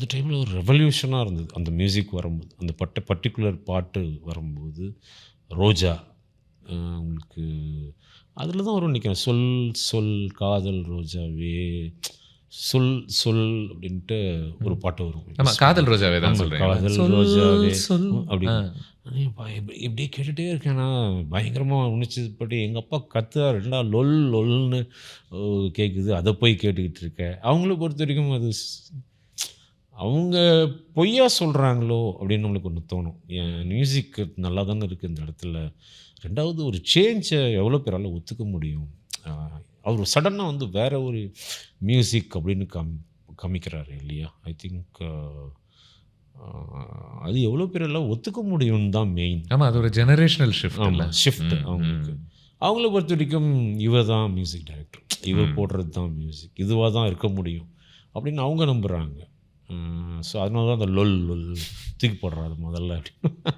அந்த டைமில் ஒரு ரெவல்யூஷனாக இருந்தது அந்த மியூசிக் வரும்போது, அந்த பர்ட்டிகுலர் பாட்டு வரும்போது. ரோஜா உங்களுக்கு அதில் தான் வரும் நினைக்கிறேன். சொல் சொல் காதல் ரோஜாவே சொல் சொல் அப்படின்ட்டு ஒரு பாட்டு வரும். ஆமா, காதல் ரோஜாவே தான் ஆமா, சொல்றீங்க. காதல் சொல் ரோஜாவே சொல். அப்படின்னு இப்படியே கேட்டுகிட்டே இருக்கேன். நான் பயங்கரமாக உணர்ச்சிப்பட்டு எங்கள் அப்பா கத்துறாரு, ரெண்டா லொல் லொல்னு கேட்குது. அதை போய் கேட்டுக்கிட்டு இருக்கேன். அவங்கள பொறுத்த வரைக்கும் அது அவங்க பொய்யா சொல்கிறாங்களோ அப்படின்னு நம்மளுக்கு ஒன்று தோணும். என் மியூசிக் நல்லா தானே இருக்குது இந்த இடத்துல. ரெண்டாவது ஒரு சேஞ்சை எவ்வளோ பேரால் ஒத்துக்க முடியும். அவர் சடனாக வந்து வேற ஒரு மியூசிக் அப்படின்னு காமிக்கிறாரு இல்லையா. ஐ திங்க் அது எவ்வளோ பேரெல்லாம் ஒத்துக்க முடியும்னு தான் மெயின். ஆமா, அது ஒரு ஜெனரேஷனல் ஷிஃப்ட். ஆமாம், ஷிஃப்ட் அவங்களுக்கு. அவங்கள பொறுத்த வரைக்கும் இவர் தான் மியூசிக் டைரக்டர், இவர் போடுறது தான் மியூசிக், இதுவாக தான் இருக்க முடியும் அப்படின்னு அவங்க நம்புகிறாங்க. ஸோ அதனால தான் அந்த லொல் லொல் தூக்கி போடுறாரு முதல்ல அப்படின்னு.